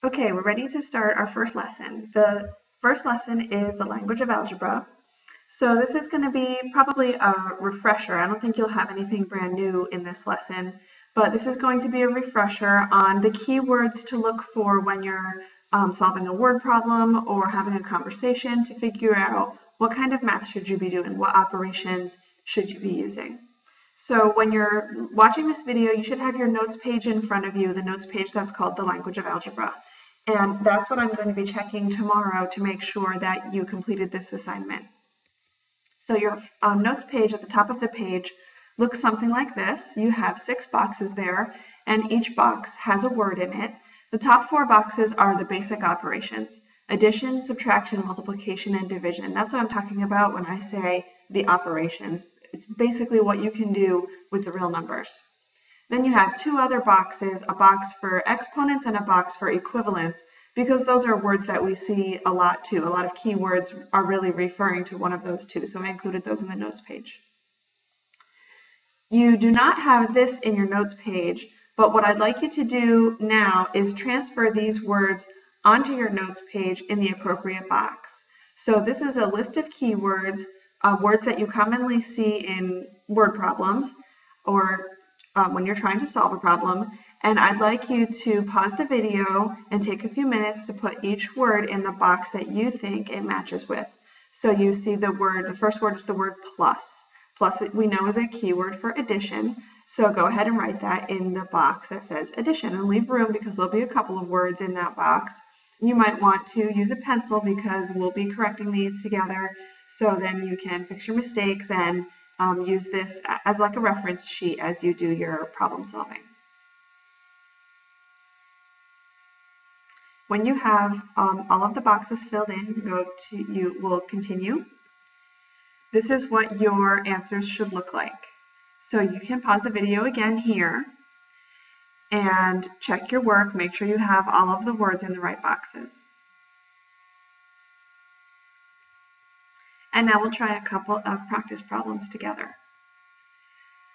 Okay, we're ready to start our first lesson. The first lesson is the language of algebra. So this is going to be probably a refresher. I don't think you'll have anything brand new in this lesson, but this is going to be a refresher on the keywords to look for when you're solving a word problem or having a conversation to figure out what kind of math should you be doing, what operations should you be using. So when you're watching this video, you should have your notes page in front of you, the notes page that's called the language of algebra. And that's what I'm going to be checking tomorrow to make sure that you completed this assignment. So your notes page at the top of the page looks something like this. You have 6 boxes there, and each box has a word in it. The top 4 boxes are the basic operations: addition, subtraction, multiplication, and division. That's what I'm talking about when I say the operations. It's basically what you can do with the real numbers. Then you have 2 other boxes, a box for exponents and a box for equivalents, because those are words that we see a lot too. A lot of keywords are really referring to one of those 2, so I included those in the notes page. You do not have this in your notes page, but what I'd like you to do now is transfer these words onto your notes page in the appropriate box. So this is a list of keywords, words that you commonly see in word problems or when you're trying to solve a problem, and I'd like you to pause the video and take a few minutes to put each word in the box that you think it matches with. So you see the first word is the word plus. Plus we know is a keyword for addition, so go ahead and write that in the box that says addition, and leave room because there'll be a couple of words in that box. You might want to use a pencil because we'll be correcting these together, so then you can fix your mistakes and use this as like a reference sheet as you do your problem solving. When you have all of the boxes filled in, you will continue. This is what your answers should look like. So you can pause the video again here and check your work, make sure you have all of the words in the right boxes. And now we'll try a couple of practice problems together.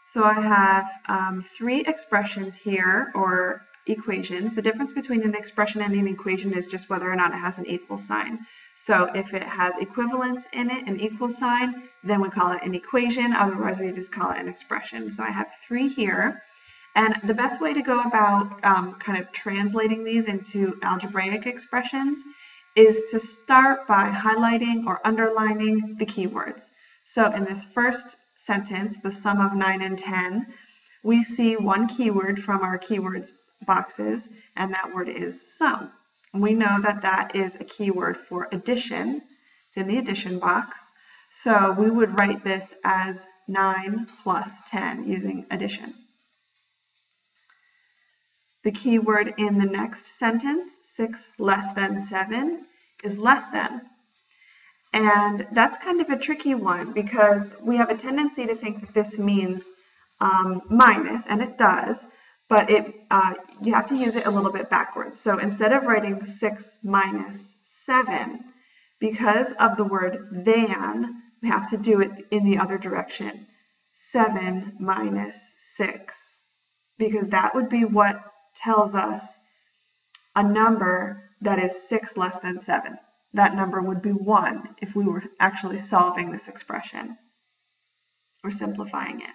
So I have 3 expressions here, or equations. The difference between an expression and an equation is just whether or not it has an equal sign. So if it has equivalence in it, an equal sign, then we call it an equation. Otherwise, we just call it an expression. So I have 3 here. And the best way to go about kind of translating these into algebraic expressions is to start by highlighting or underlining the keywords. So in this first sentence, the sum of 9 and 10, we see one keyword from our keywords boxes, and that word is sum. And we know that that is a keyword for addition. It's in the addition box. So we would write this as 9 plus 10 using addition. The keyword in the next sentence, 6 less than 7, is less than. And that's kind of a tricky one because we have a tendency to think that this means minus, and it does, but you have to use it a little bit backwards. So instead of writing 6 minus 7, because of the word than, we have to do it in the other direction. 7 minus 6, because that would be what tells us a number that is 6 less than 7. That number would be 1 if we were actually solving this expression or simplifying it.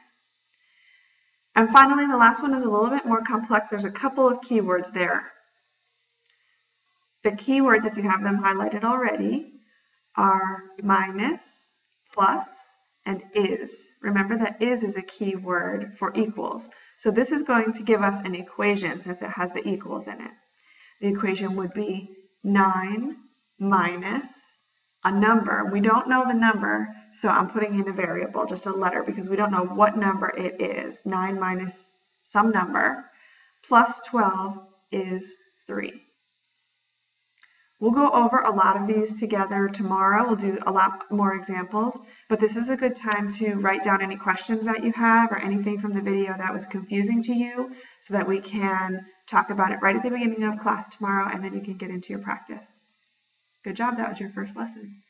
And finally, the last one is a little bit more complex. There's a couple of keywords there. The keywords, if you have them highlighted already, are minus, plus, and is. Remember that is a keyword for equals. So this is going to give us an equation since it has the equals in it. The equation would be 9 minus a number. We don't know the number, so I'm putting in a variable, just a letter, because we don't know what number it is. 9 minus some number plus 12 is 3. We'll go over a lot of these together tomorrow. We'll do a lot more examples, but this is a good time to write down any questions that you have or anything from the video that was confusing to you so that we can talk about it right at the beginning of class tomorrow, and then you can get into your practice. Good job, that was your first lesson.